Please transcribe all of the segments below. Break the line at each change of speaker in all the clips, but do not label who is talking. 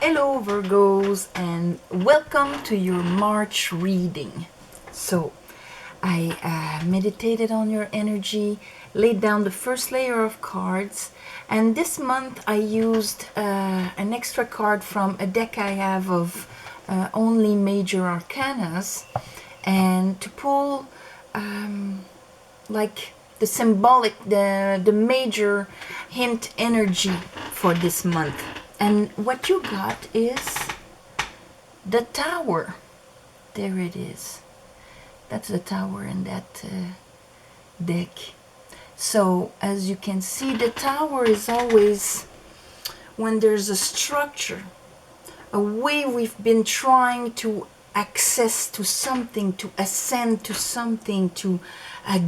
Hello Virgos, and welcome to your March reading. So I meditated on your energy, laid down the first layer of cards, and this month I used an extra card from a deck I have of only major arcanas, and to pull like the symbolic, the major hint energy for this month. And what you got is the Tower. There it is. That's the Tower in that deck. So as you can see, the Tower is always when there's a structure, a way we've been trying to access to something, to ascend to something, to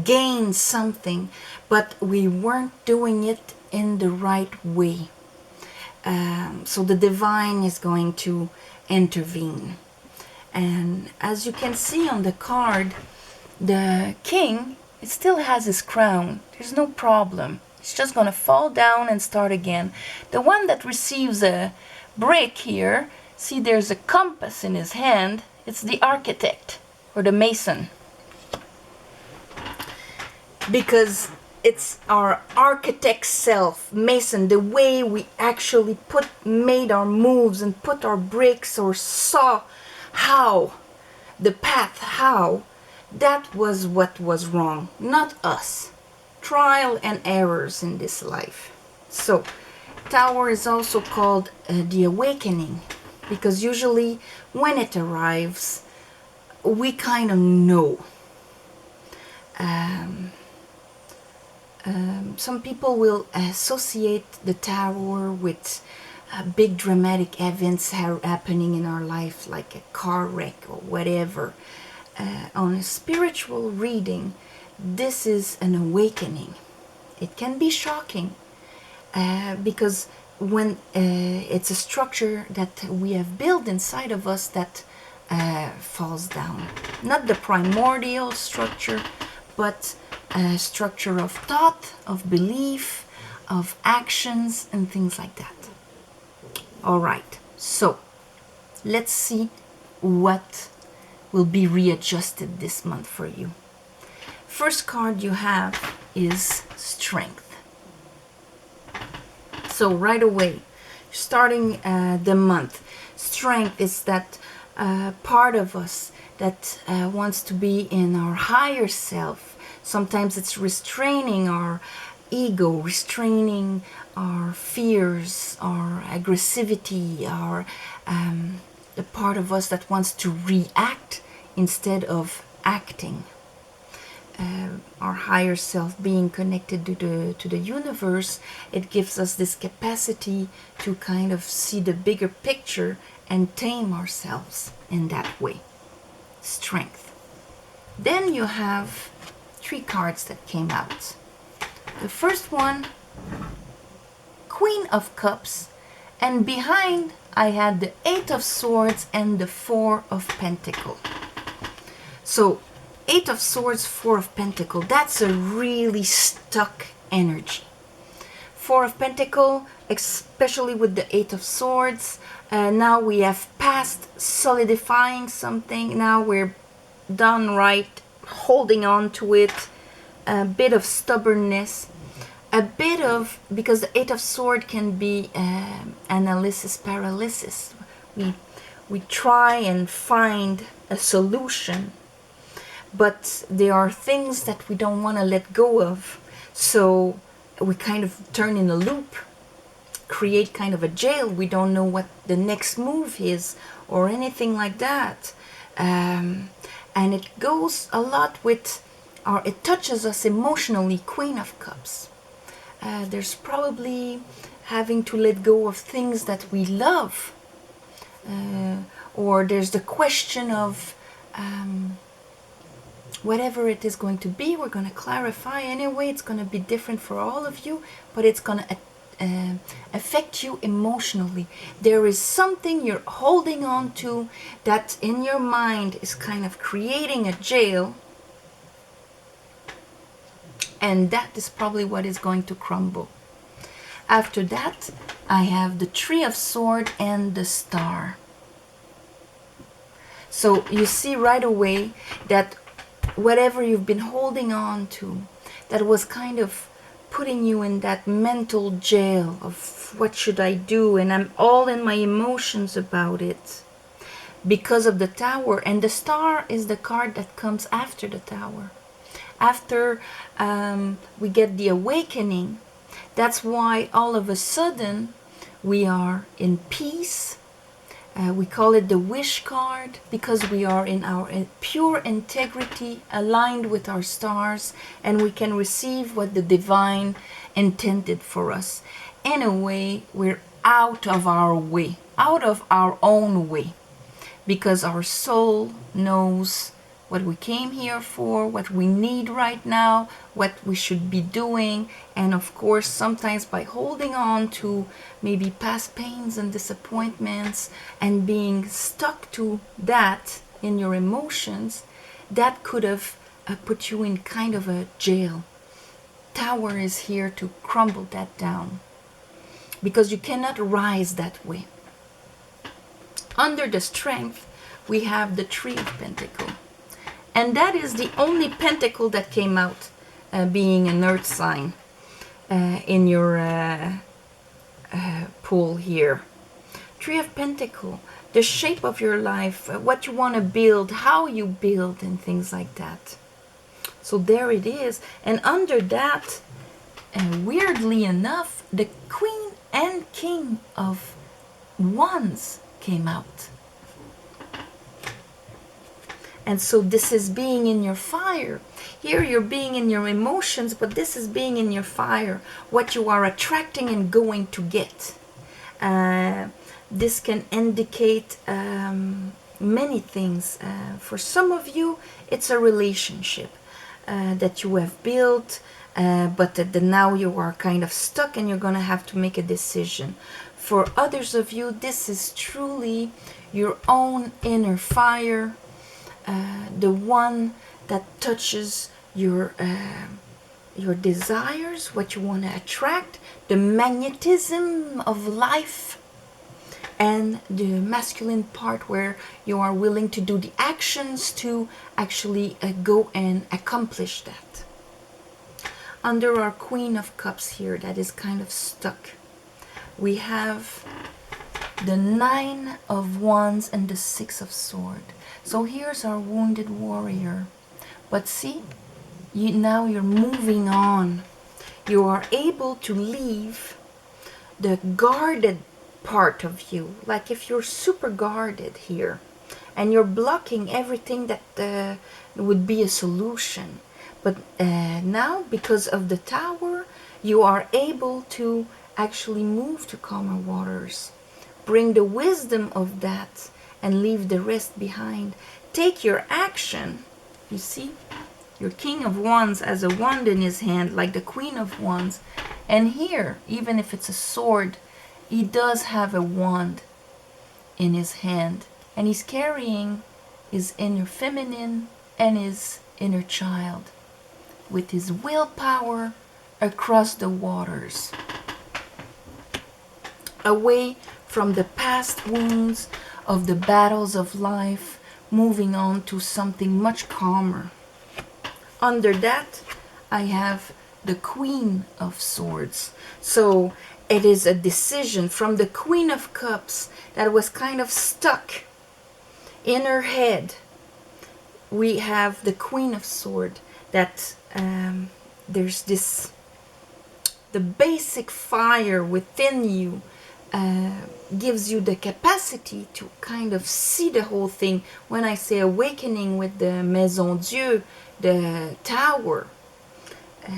gain something, but we weren't doing it in the right way. So the divine is going to intervene. And as you can see on the card, the king, it still has his crown. There's no problem. It's just going to fall down and start again. The one that receives a brick here, see there's a compass in his hand. It's the architect or the mason. Because it's our architect self, mason, the way we actually made our moves and put our bricks or saw how, the path, how, that was what was wrong, not us. Trial and errors in this life. So, Tower is also called the awakening, because usually when it arrives, we kind of know. Some people will associate the Tower with big dramatic events happening in our life, like a car wreck or whatever. On a spiritual reading, this is an awakening. It can be shocking because when it's a structure that we have built inside of us that falls down. Not the primordial structure, but a structure of thought, of belief, of actions, and things like that. All right, so let's see what will be readjusted this month for you. First card you have is Strength. So right away, starting the month, Strength is that part of us that wants to be in our higher self. Sometimes it's restraining our ego, restraining our fears, our aggressivity, our the part of us that wants to react instead of acting. Our higher self, being connected to the universe, it gives us this capacity to kind of see the bigger picture and tame ourselves in that way. Strength. Then you have 3 cards that came out. The first one, Queen of Cups, and behind I had the 8 of Swords and the 4 of Pentacles. So 8 of Swords, 4 of Pentacles, that's a really stuck energy. 4 of Pentacles, especially with the 8 of Swords, now we have passed solidifying something, now we're done right, holding on to it, a bit of stubbornness, a bit of, because the 8 of Swords can be analysis paralysis. We try and find a solution, but there are things that we don't want to let go of, so we kind of turn in a loop, create kind of a jail. We don't know what the next move is or anything like that. And it goes a lot with it touches us emotionally, Queen of Cups. There's probably having to let go of things that we love, or there's the question of whatever it is going to be, we're going to clarify anyway. It's going to be different for all of you, but it's going to affect you emotionally. There is something you're holding on to that in your mind is kind of creating a jail, and that is probably what is going to crumble. After that, I have the Three of Swords and the Star. So you see right away that whatever you've been holding on to, that was kind of putting you in that mental jail of what should I do, and I'm all in my emotions about it because of the Tower. And the Star is the card that comes after the Tower. After we get the awakening, that's why all of a sudden we are in peace. We call it the wish card because we are in our pure integrity, aligned with our stars, and we can receive what the divine intended for us. In a way, we're out of our way, out of our own way, because our soul knows what we came here for, what we need right now, what we should be doing. And of course, sometimes by holding on to maybe past pains and disappointments and being stuck to that in your emotions, that could have put you in kind of a jail. Tower is here to crumble that down because you cannot rise that way. Under the Strength, we have the Three of Pentacles. And that is the only pentacle that came out, being an earth sign in your pool here. Three of Pentacles, the shape of your life, what you want to build, how you build, and things like that. So there it is. And under that, weirdly enough, the Queen and King of Wands came out. And so this is being in your fire. Here you're being in your emotions, but this is being in your fire. What you are attracting and going to get. This can indicate many things. For some of you, it's a relationship that you have built, but now you are kind of stuck and you're going to have to make a decision. For others of you, this is truly your own inner fire. The one that touches your desires, what you want to attract, the magnetism of life, and the masculine part where you are willing to do the actions to actually go and accomplish that. Under our Queen of Cups here, that is kind of stuck, we have the Nine of Wands and the Six of Swords. So here's our wounded warrior. But see, now you're moving on. You are able to leave the guarded part of you. Like if you're super guarded here and you're blocking everything that would be a solution. But now, because of the Tower, you are able to actually move to calmer waters. Bring the wisdom of that and leave the rest behind. Take your action. You see, your King of Wands has a wand in his hand, like the Queen of Wands. And here, even if it's a sword, he does have a wand in his hand. And he's carrying his inner feminine and his inner child with his willpower across the waters. Away from the past wounds of the battles of life, moving on to something much calmer. Under that, I have the Queen of Swords. So it is a decision from the Queen of Cups that was kind of stuck in her head. We have the Queen of Swords that there's this, the basic fire within you gives you the capacity to kind of see the whole thing. When I say awakening with the Maison Dieu, the Tower,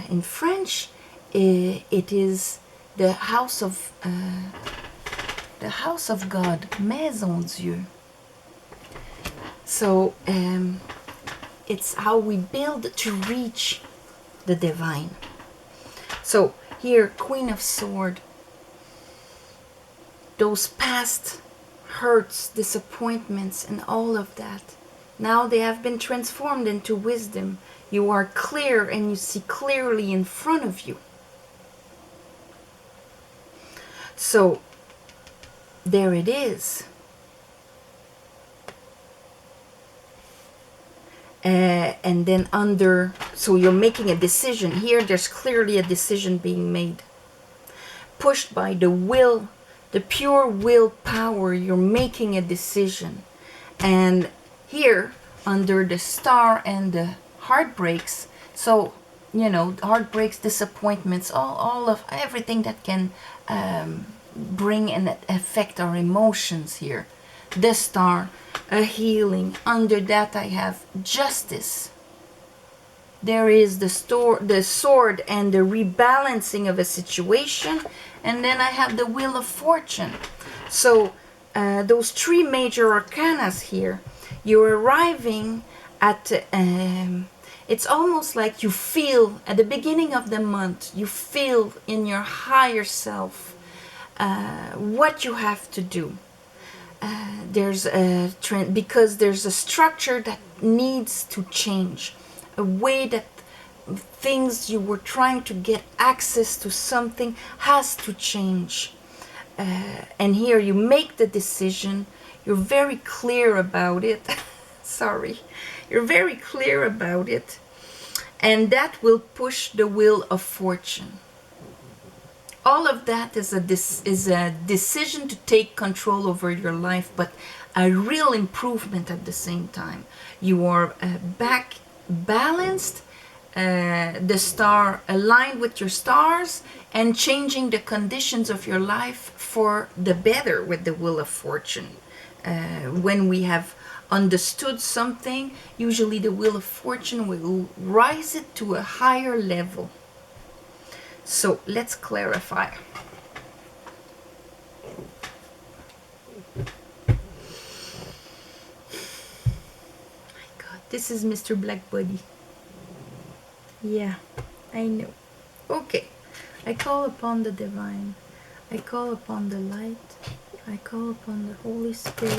in French, it is the house of God, Maison Dieu. So it's how we build to reach the divine. So here, Queen of Swords, those past hurts, disappointments, and all of that, now they have been transformed into wisdom. You are clear and you see clearly in front of you. So there it is. And then under, so you're making a decision here. There's clearly a decision being made, pushed by the will, the pure willpower. You're making a decision. And here under the star and the heartbreaks, so you know, heartbreaks, disappointments, all of everything that can bring and affect our emotions here. The star, a healing. Under that I have justice. There is the sword and the rebalancing of a situation. And then I have the wheel of fortune. So those three major arcanas here, you're arriving at, it's almost like you feel at the beginning of the month, you feel in your higher self what you have to do. There's a trend, because there's a structure that needs to change, a way that things you were trying to get access to something has to change. And here you make the decision, you're very clear about it. Sorry, you're very clear about it, and that will push the wheel of fortune. All of that is a decision to take control over your life, but a real improvement at the same time. You are back balanced, the star aligned with your stars, and changing the conditions of your life for the better with the wheel of fortune. When we have understood something, usually the wheel of fortune will rise it to a higher level. So let's clarify. My God, this is Mr. Black Body. Yeah, I know. Okay, I call upon the divine. I call upon the light. I call upon the Holy Spirit.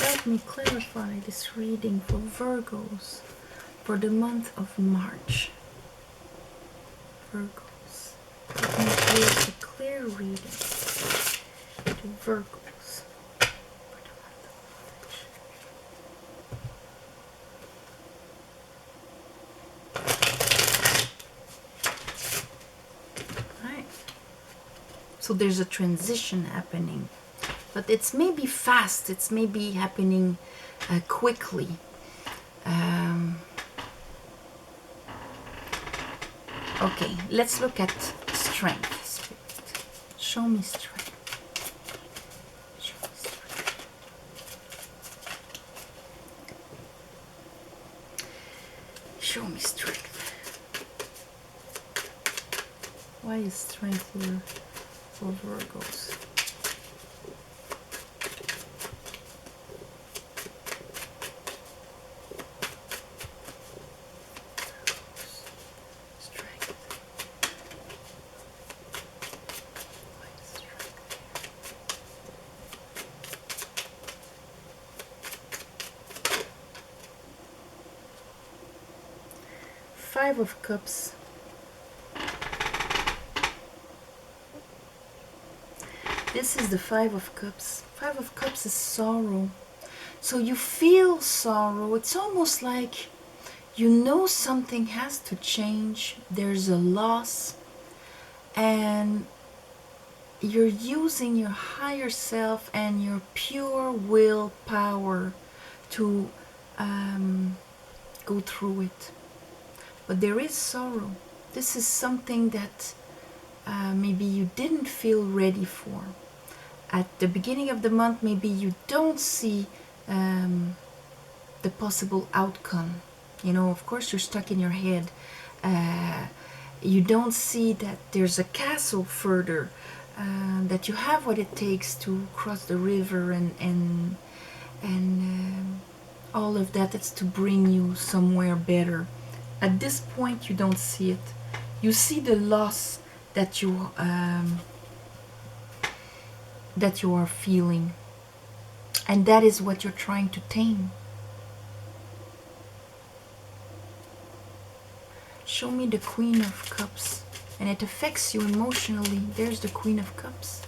Let me clarify this reading for Virgos for the month of March. Virgos. Let me give a clear reading to Virgos for the month of March. Alright. So there's a transition happening, but it's maybe fast, it's maybe happening quickly. Okay, let's look at strength, Spirit. Show me strength. Show me strength. Show me strength. Why is strength here for Virgos? Five of Cups. This is the Five of Cups. Five of Cups is sorrow. So you feel sorrow. It's almost like you know something has to change. There's a loss. And you're using your higher self and your pure willpower to go through it. But there is sorrow. This is something that maybe you didn't feel ready for. At the beginning of the month, maybe you don't see the possible outcome. You know, of course, you're stuck in your head. You don't see that there's a castle further, that you have what it takes to cross the river and all of that. It's to bring you somewhere better. At this point, you don't see it. You see the loss that you are feeling, and that is what you're trying to tame. Show me the Queen of Cups and it affects you emotionally. There's the Queen of Cups.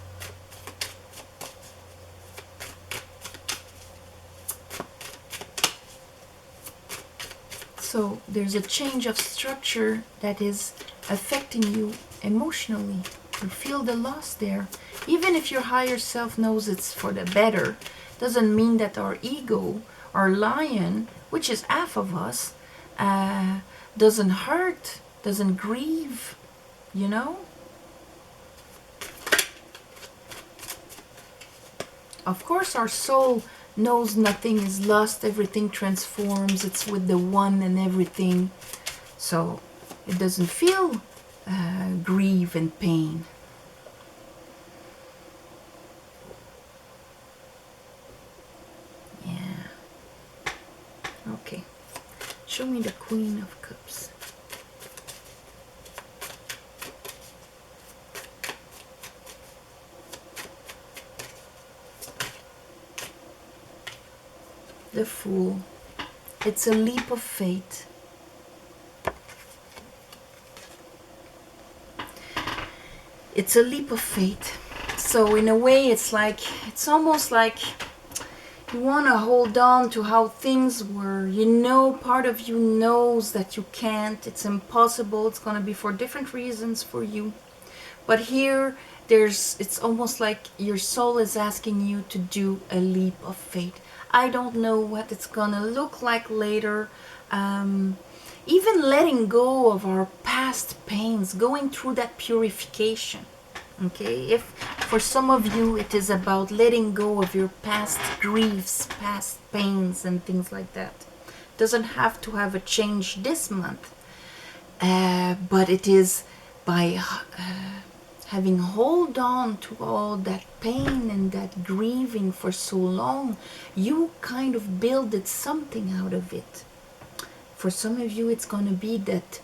So there's a change of structure that is affecting you emotionally. You feel the loss there. Even if your higher self knows it's for the better, doesn't mean that our ego, our lion, which is half of us, doesn't hurt, doesn't grieve, you know? Of course, our soul knows nothing is lost, everything transforms, it's with the one and everything. So it doesn't feel grief and pain. Yeah. Okay. Show me the Queen of Cups. The Fool. It's a leap of faith. It's a leap of faith. So in a way, it's almost like you want to hold on to how things were. You know, part of you knows that you can't. It's impossible. It's going to be for different reasons for you. But here, it's almost like your soul is asking you to do a leap of faith. I don't know what it's going to look like later. Even letting go of our past pains, going through that purification. Okay, if for some of you it is about letting go of your past griefs, past pains and things like that. Doesn't have to have a change this month, but it is by having hold on to all that pain and that grieving for so long, you kind of builded something out of it. For some of you, it's going to be that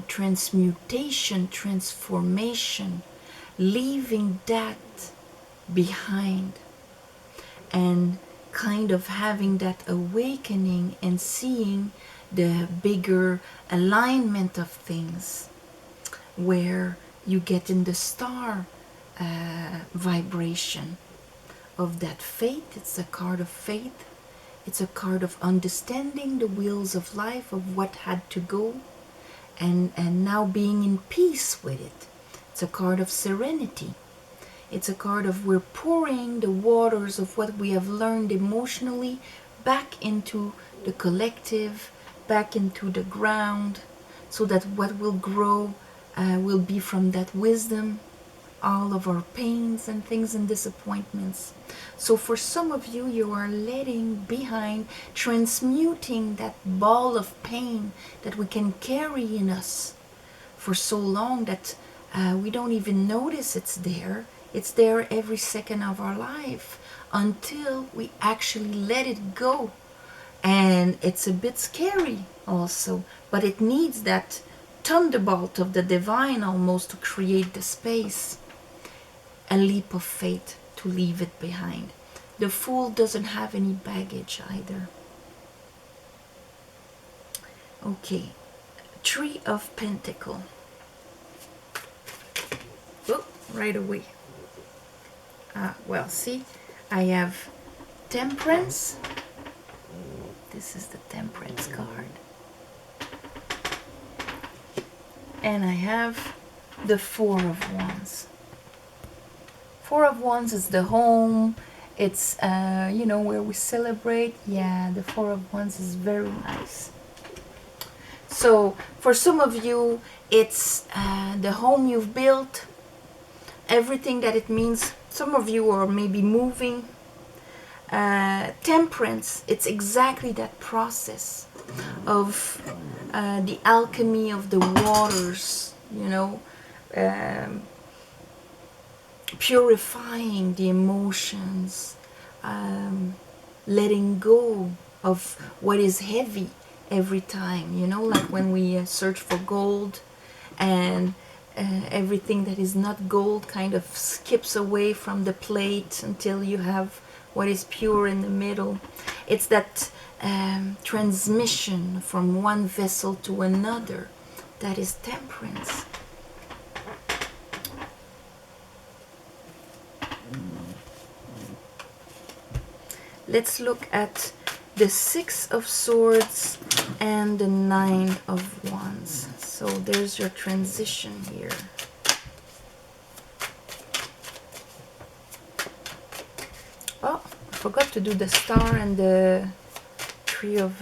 transmutation, transformation, leaving that behind and kind of having that awakening and seeing the bigger alignment of things, where you get in the star vibration of that faith. It's a card of faith. It's a card of understanding the wheels of life, of what had to go, and now being in peace with it. It's a card of serenity. It's a card of we're pouring the waters of what we have learned emotionally back into the collective, back into the ground, so that what will grow will be from that wisdom, all of our pains and things and disappointments. So for some of you, you are letting behind, transmuting that ball of pain that we can carry in us for so long that we don't even notice it's there. It's there every second of our life until we actually let it go. And it's a bit scary also, but it needs that thunderbolt of the divine almost to create the space. A leap of faith to leave it behind. The Fool doesn't have any baggage either. Okay, Three of Pentacles. Oh, right away. Well, see, I have Temperance. This is the Temperance card. And I have the Four of Wands. Four of Wands is the home. It's, you know, where we celebrate. Yeah, the Four of Wands is very nice. So, for some of you, it's the home you've built, everything that it means. Some of you are maybe moving. Temperance, it's exactly that process of the alchemy of the waters, you know, purifying the emotions, letting go of what is heavy every time, you know, like when we search for gold and everything that is not gold kind of skips away from the plate until you have what is pure in the middle. It's that transmission from one vessel to another. That is temperance. let's look at the Six of Swords and the Nine of Wands. So there's your transition here. Oh, I forgot to do the Star and the Tree of...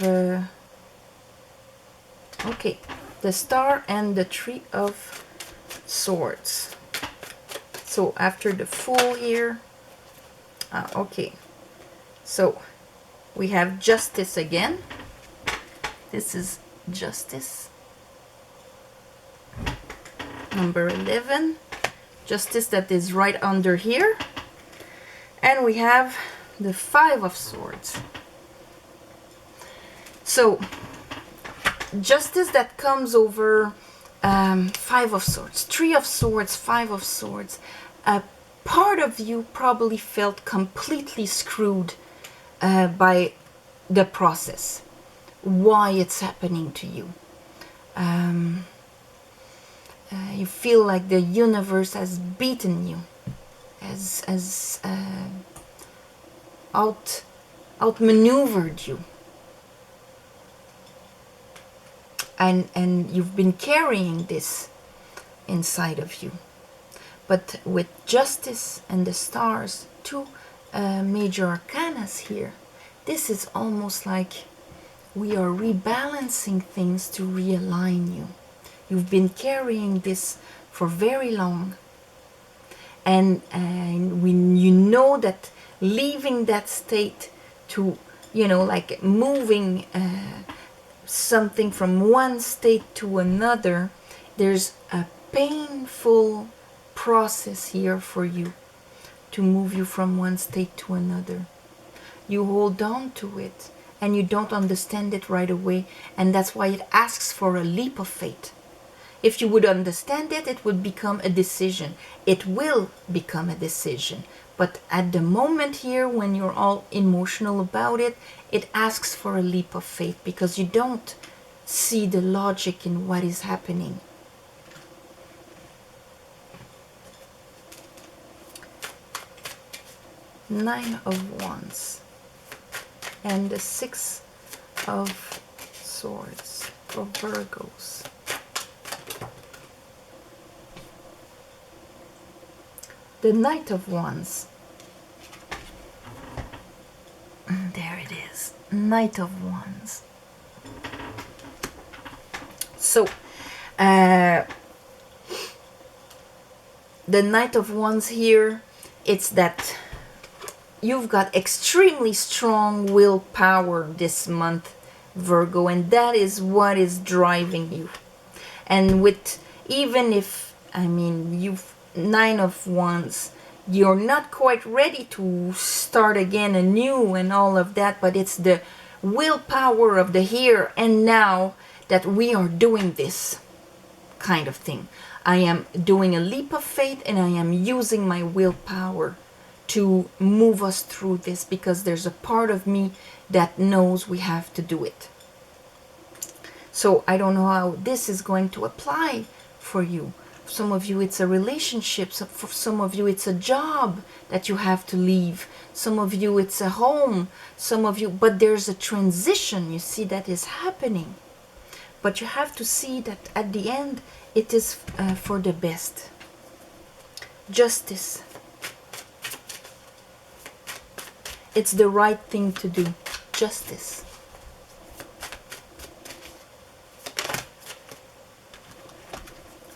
okay, the Star and the Tree of Swords. So after the Fool here, okay, so we have Justice again. This is Justice. Number 11. Justice, that is right under here. And we have the Five of Swords. So, Justice that comes over Five of Swords, Three of Swords, Five of Swords. A part of you probably felt completely screwed by the process. Why it's happening to you. You feel like the universe has beaten you, has outmaneuvered you. And you've been carrying this inside of you. But with Justice and the Stars, two major arcanas here, this is almost like we are rebalancing things to realign you. You've been carrying this for very long. And when you know that leaving that state to, you know, like moving something from one state to another, there's a painful process here for you to move you from one state to another. You hold on to it and you don't understand it right away, and that's why it asks for a leap of faith. If you would understand it, it would become a decision. It will become a decision. But at the moment here, when you're all emotional about it, it asks for a leap of faith because you don't see the logic in what is happening. Nine of Wands and the Six of Swords for Virgos. The Knight of Wands. There it is. Knight of Wands. So, the Knight of Wands here, it's that you've got extremely strong willpower this month, Virgo, and that is what is driving you. And with, even if, I mean, you've Nine of Wands, you're not quite ready to start again anew and all of that, but it's the willpower of the here and now that we are doing this kind of thing. I am doing a leap of faith and I am using my willpower to move us through this because there's a part of me that knows we have to do it. So I don't know how this is going to apply for you. Some of you it's a relationship, so for some of you it's a job that you have to leave, some of you it's a home, some of you, but there's a transition, you see, that is happening. But you have to see that at the end it is for the best. Justice. It's the right thing to do. Justice.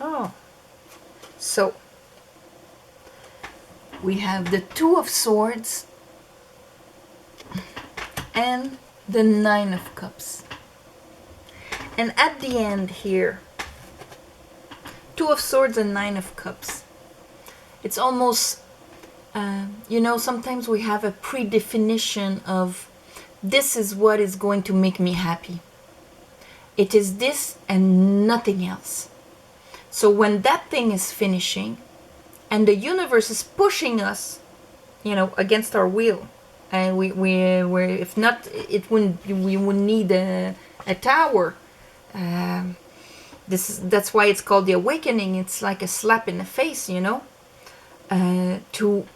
Oh. So, we have the Two of Swords and the Nine of Cups. And at the end here, Two of Swords and Nine of Cups. It's almost, you know, sometimes we have a predefinition of this is what is going to make me happy. It is this and nothing else. So when that thing is finishing and the universe is pushing us, you know, against our will, and we're if not, it wouldn't, we would need a tower. That's why it's called the awakening. It's like a slap in the face, you know, to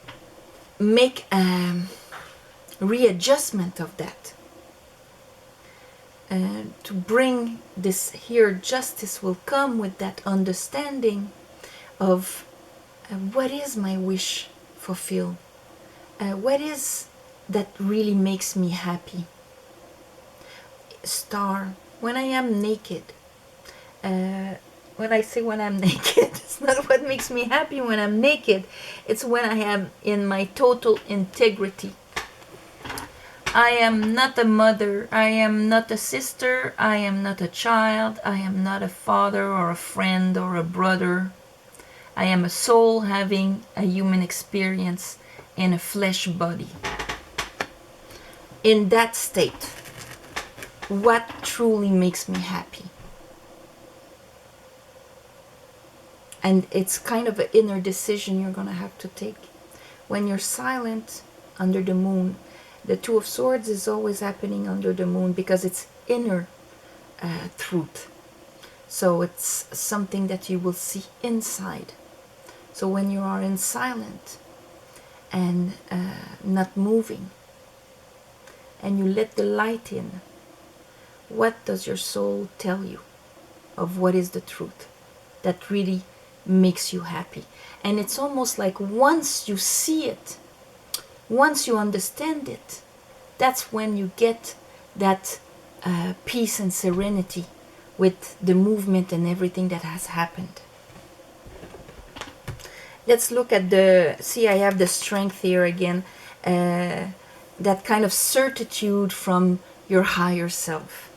make readjustment of that. To bring this here, justice will come with that understanding of what is my wish fulfilled? What is that really makes me happy? Star, when I am naked, when I say when I'm naked, it's not what makes me happy when I'm naked. It's when I am in my total integrity. I am not a mother, I am not a sister, I am not a child, I am not a father or a friend or a brother. I am a soul having a human experience in a flesh body. In that state, what truly makes me happy? And it's kind of an inner decision you're going to have to take. When you're silent under the moon, the Two of Swords is always happening under the moon because it's inner truth. So it's something that you will see inside. So when you are in silent and not moving, and you let the light in, what does your soul tell you of what is the truth that really makes you happy? And it's almost like once you see it, once you understand it, that's when you get that peace and serenity with the movement and everything that has happened. Let's look at the, see, I have the strength here again, that kind of certitude from your higher self.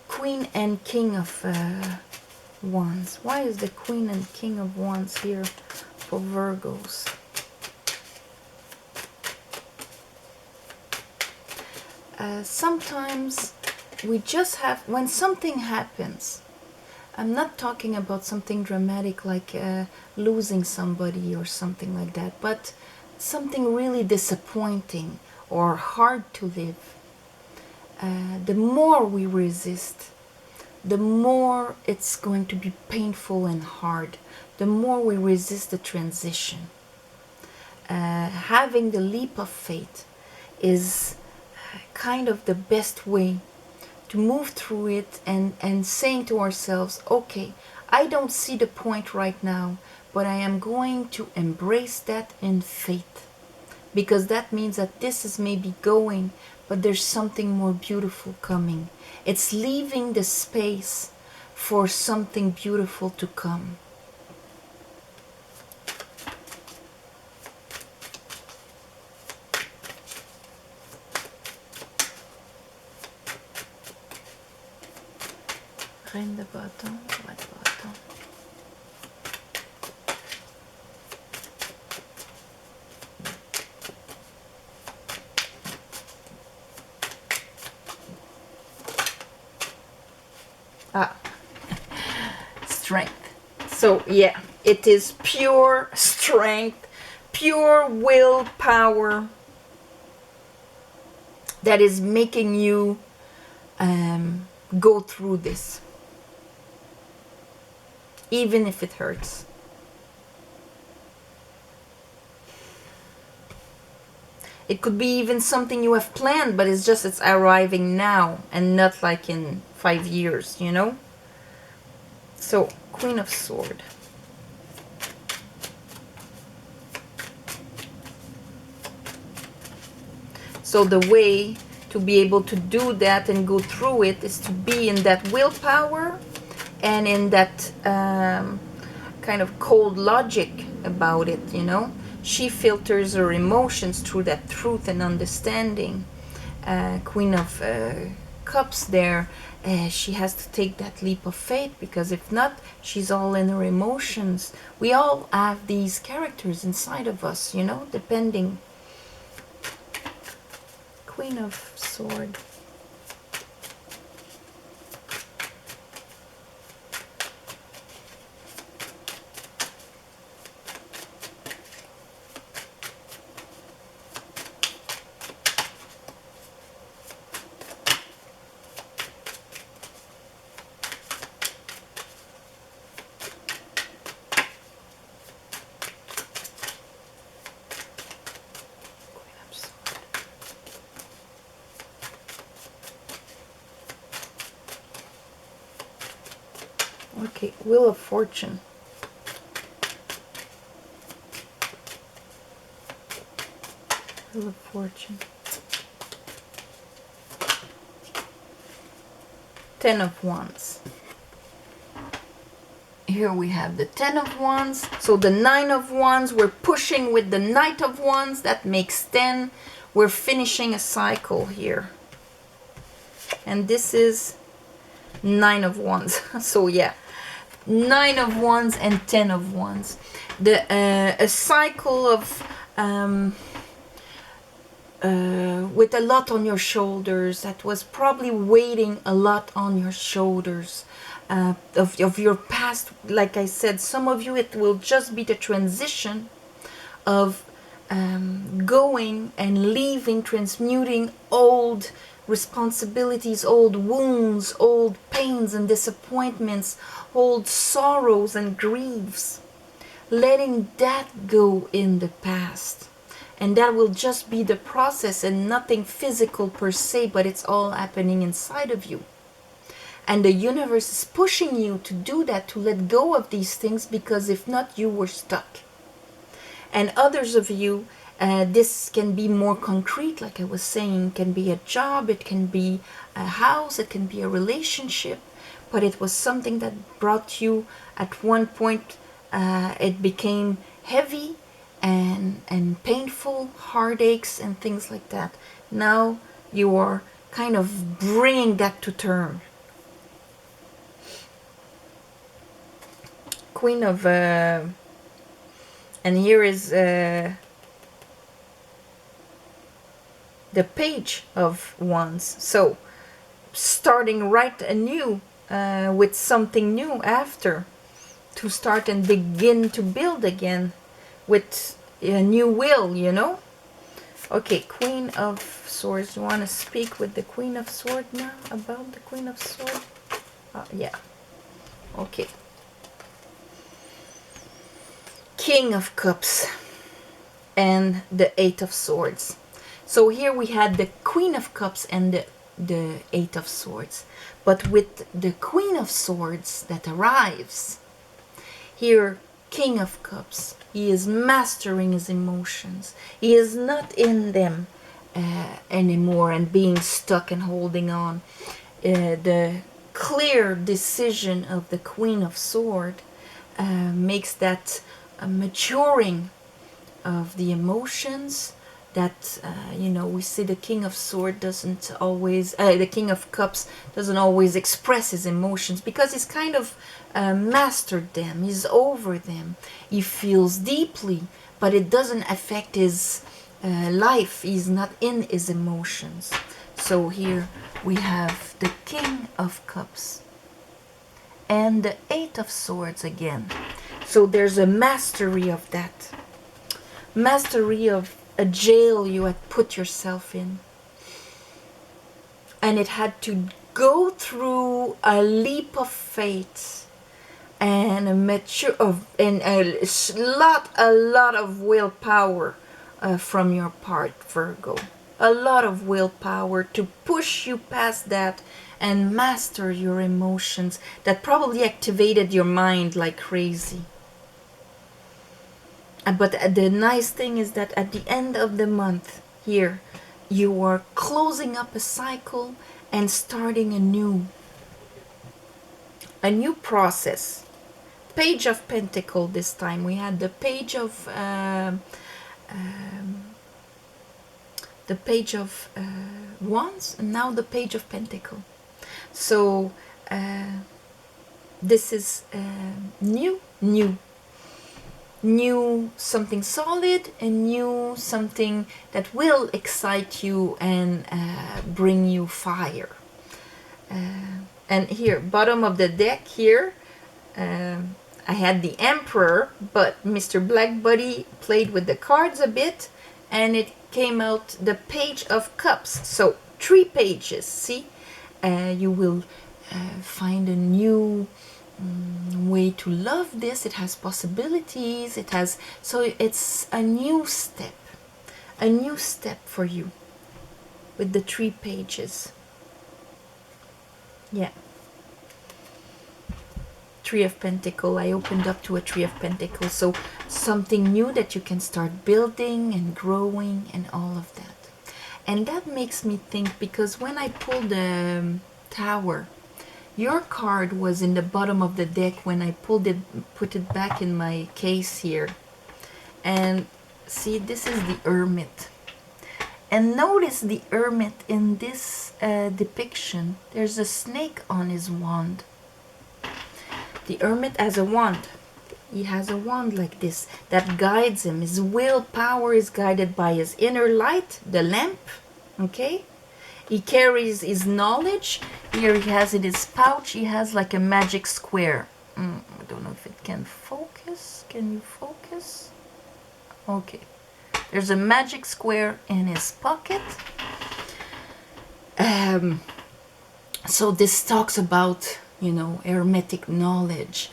Queen and King of Wands. Why is the Queen and King of Wands here for Virgos? Sometimes we just have, when something happens, I'm not talking about something dramatic like losing somebody or something like that, but something really disappointing or hard to live. The more we resist, the more it's going to be painful and hard. The more we resist the transition. Having the leap of faith is kind of the best way to move through it, and saying to ourselves, okay, I don't see the point right now, but I am going to embrace that in faith, because that means that this is maybe going, but there's something more beautiful coming. It's leaving the space for something beautiful to come. Reine de bâton, roi de bâton. Ah, strength. So yeah, it is pure strength, pure willpower that is making you go through this, even if it hurts. It could be even something you have planned, but it's arriving now and not like in 5 years, you know? So, Queen of Swords. So the way to be able to do that and go through it is to be in that willpower and in that kind of cold logic about it, you know? She filters her emotions through that truth and understanding. Queen of Cups there, she has to take that leap of faith, because if not, she's all in her emotions. We all have these characters inside of us, you know, depending. Queen of Swords. Okay, Wheel of Fortune. Wheel of Fortune. 10 of Wands. Here we have the 10 of Wands. So the 9 of Wands, we're pushing with the Knight of Wands. That makes 10. We're finishing a cycle here. And this is 9 of Wands. So yeah, 9 of Wands and 10 of Wands. A cycle of with a lot on your shoulders, that was probably weighting a lot on your shoulders, of your past. Like I said, some of you, it will just be the transition of going and leaving, transmuting old responsibilities, old wounds, old pains and disappointments, old sorrows and griefs, letting that go in the past. And that will just be the process and nothing physical per se, but it's all happening inside of you. And the universe is pushing you to do that, to let go of these things, because if not, you were stuck. And others of you, this can be more concrete, like I was saying, it can be a job, it can be a house, it can be a relationship, but it was something that brought you at one point, it became heavy and painful, heartaches and things like that. Now you are kind of bringing that to term. Queen of and here is the Page of Wands. So starting right anew, with something new after, to start and begin to build again with a new will, you know. Okay, Queen of Swords. You want to speak with the Queen of Swords now about the Queen of Swords? Yeah. Okay. King of Cups and the Eight of Swords. So here we had the Queen of Cups and the Eight of Swords. But with the Queen of Swords that arrives, here, King of Cups, he is mastering his emotions. He is not in them anymore and being stuck and holding on. The clear decision of the Queen of Swords makes that maturing of the emotions, that you know, we see the King of Swords doesn't always, the King of Cups doesn't always express his emotions, because he's kind of mastered them, he's over them, he feels deeply, but it doesn't affect his life, he's not in his emotions. So here we have the King of Cups and the Eight of Swords again. So there's a mastery of that, mastery of a jail you had put yourself in, and it had to go through a leap of faith and a lot of willpower from your part, Virgo. A lot of willpower to push you past that and master your emotions that probably activated your mind like crazy. But the nice thing is that at the end of the month here, you are closing up a cycle and starting a new process. Page of Pentacles this time. We had the Page of Wands, and now the Page of Pentacles. So this is new something solid, and new something that will excite you and bring you fire. And here, bottom of the deck here, I had the Emperor, but Mr. Black Buddy played with the cards a bit, and it came out the Page of Cups. So 3 pages, see? You will find a new way to love this. It has possibilities, it has, so it's a new step for you with the 3 pages. Yeah. Three of Pentacles. I opened up to a Three of Pentacles. So something new that you can start building and growing and all of that. And that makes me think, because when I pulled the Tower, your card was in the bottom of the deck when I pulled it, put it back in my case here. And see, this is the Hermit. And notice the Hermit in this depiction. There's a snake on his wand. The Hermit has a wand. He has a wand like this that guides him. His willpower is guided by his inner light, the lamp. Okay? He carries his knowledge. Here he has in his pouch, he has like a magic square. I don't know if it can focus. Can you focus? Okay. There's a magic square in his pocket. So this talks about, you know, hermetic knowledge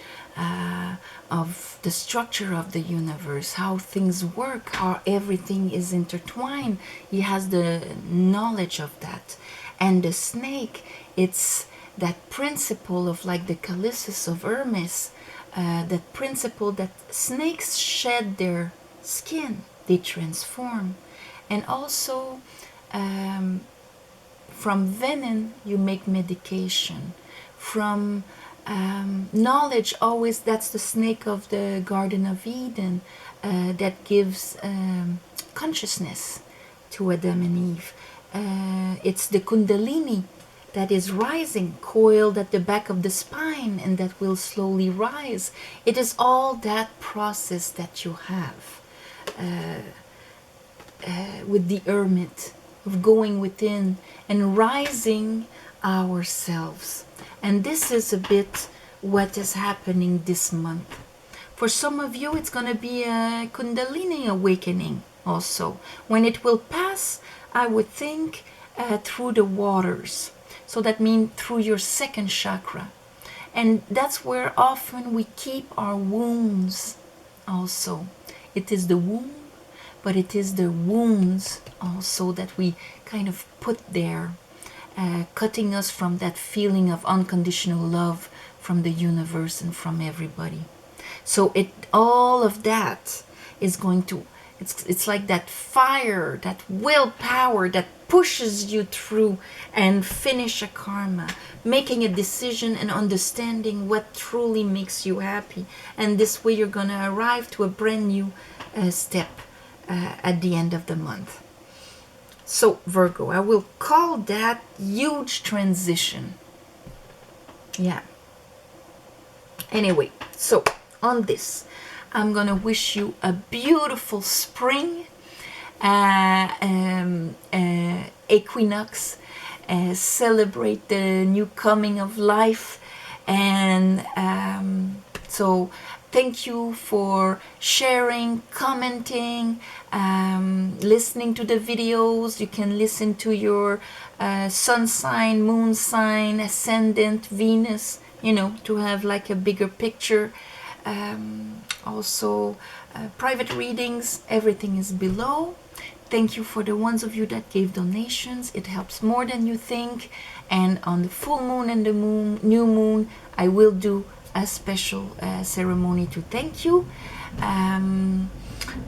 of the structure of the universe, how things work, how everything is intertwined. He has the knowledge of that. And the snake, it's that principle of like the Callisis of Hermes, that principle that snakes shed their skin, they transform. And also from venom you make medication. From knowledge, always, that's the snake of the Garden of Eden, that gives consciousness to Adam and Eve. It's the Kundalini that is rising, coiled at the back of the spine, and that will slowly rise. It is all that process that you have with the Hermit, of going within and rising ourselves. And this is a bit what is happening this month. For some of you, it's going to be a Kundalini awakening also. When it will pass, I would think, through the waters. So that means through your second chakra. And that's where often we keep our wounds also. It is the womb, but it is the wounds also that we kind of put there, cutting us from that feeling of unconditional love from the universe and from everybody. So all of that is going to, it's like that fire, that willpower that pushes you through and finish a karma, making a decision and understanding what truly makes you happy. And this way you're going to arrive to a brand new step at the end of the month. So Virgo, I will call that huge transition. Yeah. Anyway, so on this, I'm gonna wish you a beautiful spring, equinox, celebrate the new coming of life. And so thank you for sharing, commenting, listening to the videos. You can listen to your sun sign, moon sign, ascendant, Venus, you know, to have like a bigger picture. Also, private readings, everything is below. Thank you for the ones of you that gave donations. It helps more than you think. And on the full moon and the new moon, I will do a special ceremony to thank you. And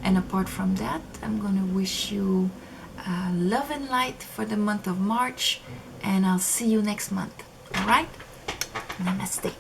apart from that, I'm going to wish you love and light for the month of March. And I'll see you next month. All right? Namaste.